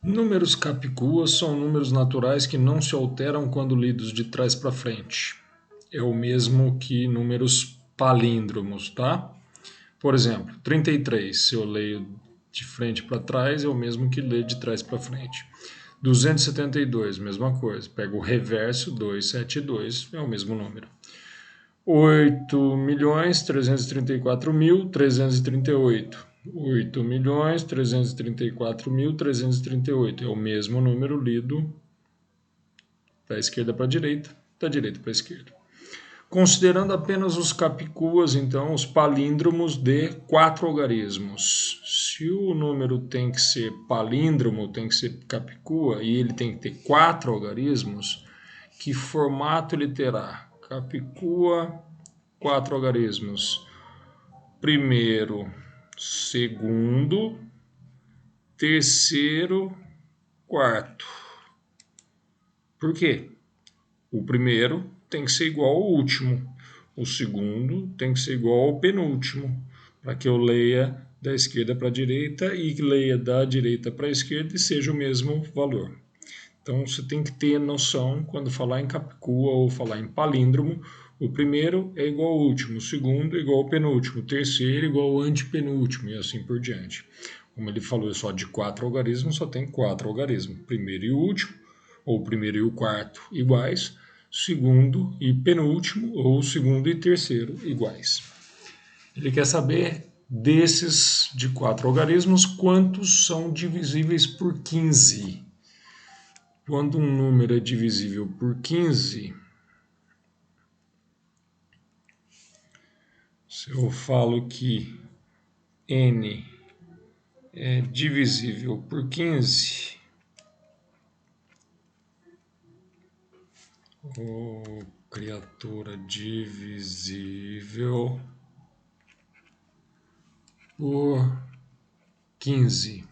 Números capicua são números naturais que não se alteram quando lidos de trás para frente. É o mesmo que números palíndromos, tá? Por exemplo, 33, se eu leio de frente para trás, é o mesmo que ler de trás para frente. 272, mesma coisa. Pega o reverso, 272, é o mesmo número. 8.334.338. 8.334.338. É o mesmo número lido da esquerda para a direita, da direita para a esquerda. Considerando apenas os capicuas, então, os palíndromos de 4 algarismos. Se o número tem que ser palíndromo, tem que ser capicua, e ele tem que ter 4 algarismos, que formato ele terá? Capicua, 4 algarismos. Primeiro, segundo, terceiro, quarto. Por quê? O primeiro tem que ser igual ao último. O segundo tem que ser igual ao penúltimo, para que eu leia da esquerda para a direita e leia da direita para a esquerda e seja o mesmo valor. Então você tem que ter noção, quando falar em capicua ou falar em palíndromo, o primeiro é igual ao último, o segundo é igual ao penúltimo, o terceiro é igual ao antepenúltimo e assim por diante. Como ele falou só de 4 algarismos, só tem 4 algarismos. Primeiro e o último, ou o primeiro e o quarto iguais, segundo e penúltimo, ou segundo e terceiro iguais. Ele quer saber desses de 4 algarismos, quantos são divisíveis por 15. Quando um número é divisível por 15, se eu falo que n é divisível por 15, ou criatura divisível por 15.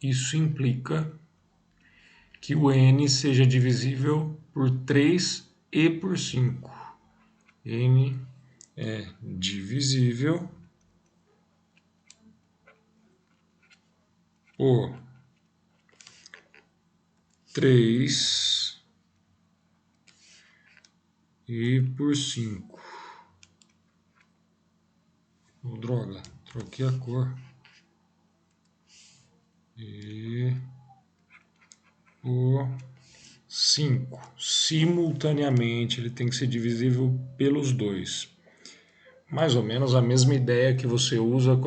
Isso implica que o n seja divisível por 3 e por 5. N é divisível por 3 e por 5. Oh, droga, troquei a cor. E por 5. Simultaneamente, ele tem que ser divisível pelos dois. Mais ou menos a mesma ideia que você usa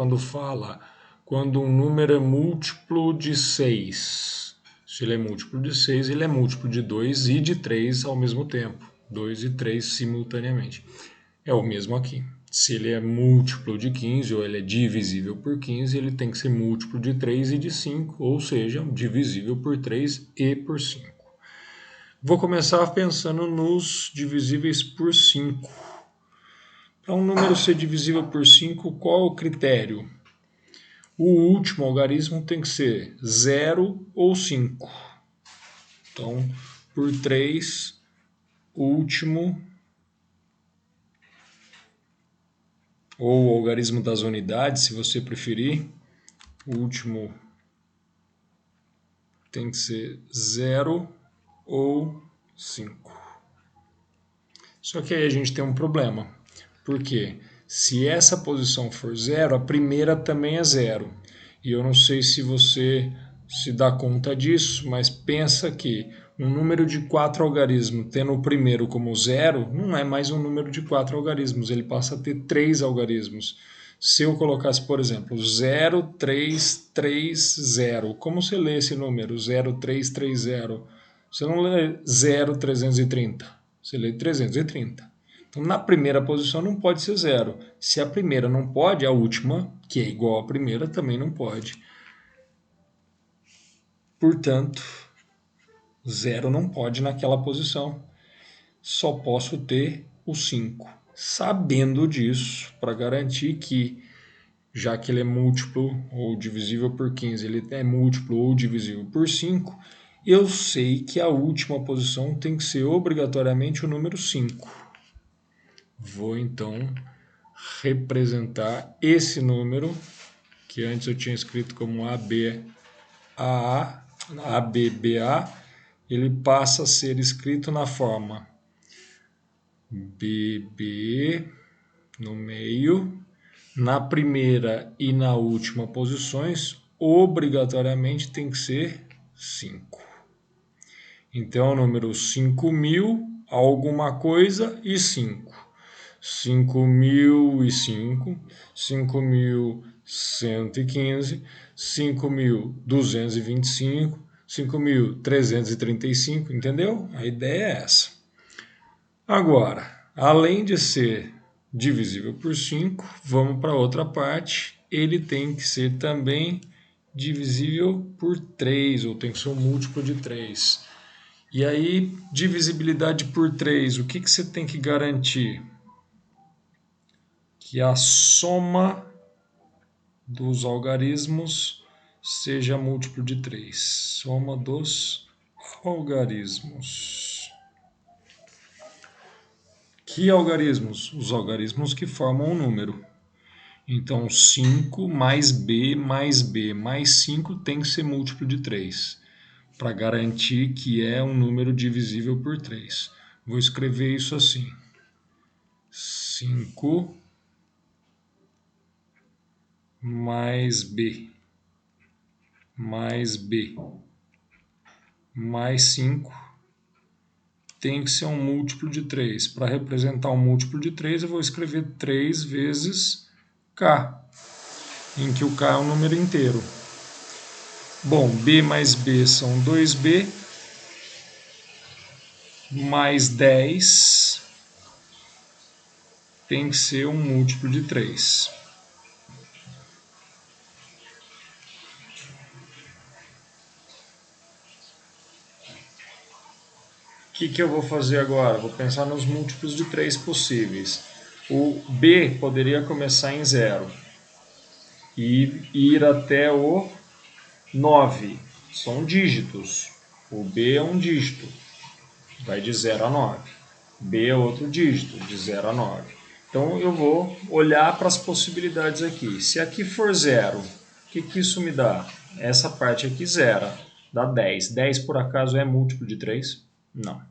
quando um número é múltiplo de 6. Se ele é múltiplo de 6, ele é múltiplo de 2 e de 3 ao mesmo tempo. 2 e 3 simultaneamente. É o mesmo aqui. Se ele é múltiplo de 15 ou ele é divisível por 15, ele tem que ser múltiplo de 3 e de 5, ou seja, divisível por 3 e por 5. Vou começar pensando nos divisíveis por 5. Para um número ser divisível por 5, qual é o critério? O último algarismo tem que ser 0 ou 5. Então, por 3, o último, ou o algarismo das unidades, se você preferir, o último tem que ser 0 ou 5. Só que aí a gente tem um problema. Por quê? Se essa posição for 0, a primeira também é 0. E eu não sei se você se dá conta disso, mas pensa que um número de 4 algarismos, tendo o primeiro como 0, não é mais um número de 4 algarismos, ele passa a ter 3 algarismos. Se eu colocasse, por exemplo, 0330, como você lê esse número, 0330? Você não lê 0330, você lê 330. Então, na primeira posição não pode ser 0. Se a primeira não pode, a última, que é igual à primeira, também não pode. Portanto, 0 não pode naquela posição. Só posso ter o 5. Sabendo disso, para garantir que, já que ele é múltiplo ou divisível por 15, ele é múltiplo ou divisível por 5, eu sei que a última posição tem que ser obrigatoriamente o número 5. Vou então representar esse número, que antes eu tinha escrito como AB AA, AB, BA, ele passa a ser escrito na forma BB no meio, na primeira e na última posições, obrigatoriamente tem que ser 5. Então, o número 5.000, alguma coisa e 5. 5.005, 5.115, 5.225, 5.335, entendeu? A ideia é essa. Agora, além de ser divisível por 5, vamos para outra parte. Ele tem que ser também divisível por 3, ou tem que ser um múltiplo de 3. E aí, divisibilidade por 3, o que você tem que garantir? Que a soma dos algarismos seja múltiplo de 3. Soma dos algarismos. Que algarismos? Os algarismos que formam um número. Então, 5 mais B mais 5 tem que ser múltiplo de 3, para garantir que é um número divisível por 3. Vou escrever isso assim. 5 mais B mais 5 tem que ser um múltiplo de 3. Para representar um múltiplo de 3, eu vou escrever 3 vezes K, em que o K é um número inteiro. Bom, B mais B são 2B, mais 10 tem que ser um múltiplo de 3. O que eu vou fazer agora? Vou pensar nos múltiplos de 3 possíveis. O B poderia começar em 0 e ir até o 9. São dígitos. O B é um dígito. Vai de 0 a 9. B é outro dígito, de 0 a 9. Então eu vou olhar para as possibilidades aqui. Se aqui for 0, o que isso me dá? Essa parte aqui zera, dá 10. 10 por acaso é múltiplo de 3? Não.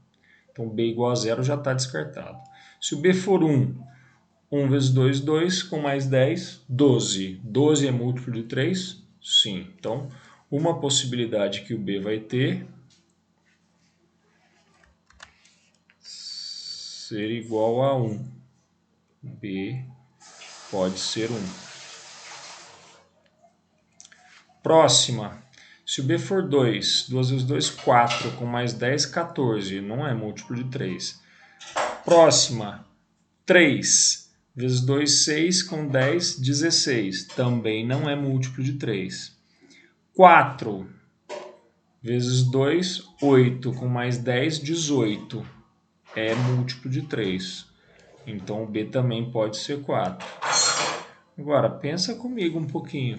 Então B igual a 0 já está descartado. Se o B for 1, 1 vezes 2, 2, com mais 10, 12. 12 é múltiplo de 3? Sim. Então, uma possibilidade que o B vai ter ser igual a 1. B pode ser 1. Próxima. Se o B for 2, 2 vezes 2, 4, com mais 10, 14. Não é múltiplo de 3. Próxima. 3 vezes 2, 6, com 10, 16. Também não é múltiplo de 3. 4 vezes 2, 8, com mais 10, 18. É múltiplo de 3. Então, o B também pode ser 4. Agora, pensa comigo um pouquinho.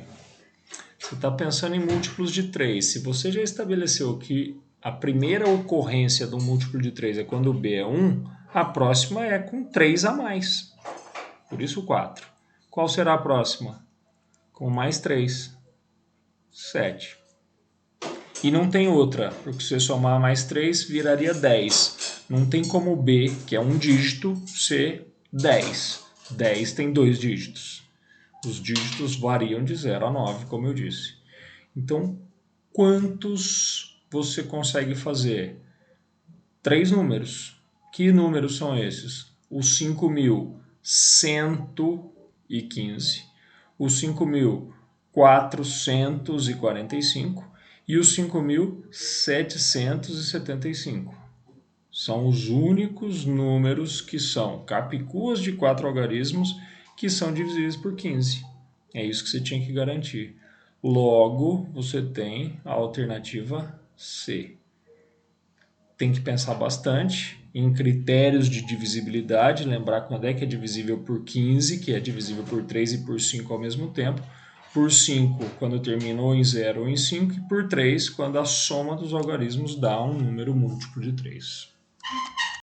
Você está pensando em múltiplos de 3. Se você já estabeleceu que a primeira ocorrência do múltiplo de 3 é quando o B é 1, a próxima é com 3 a mais. Por isso 4. Qual será a próxima? Com mais 3. 7. E não tem outra, porque se você somar mais 3, viraria 10. Não tem como o B, que é um dígito, ser 10. 10 tem 2 dígitos. Os dígitos variam de 0 a 9, como eu disse. Então, quantos você consegue fazer? 3 números. Que números são esses? O 5.115, o 5.445 e o 5.775. São os únicos números que são capicuas de 4 algarismos que são divisíveis por 15. É isso que você tinha que garantir. Logo, você tem a alternativa C. Tem que pensar bastante em critérios de divisibilidade, lembrar quando é que é divisível por 15, que é divisível por 3 e por 5 ao mesmo tempo, por 5 quando termina ou em 0 ou em 5, e por 3 quando a soma dos algarismos dá um número múltiplo de 3.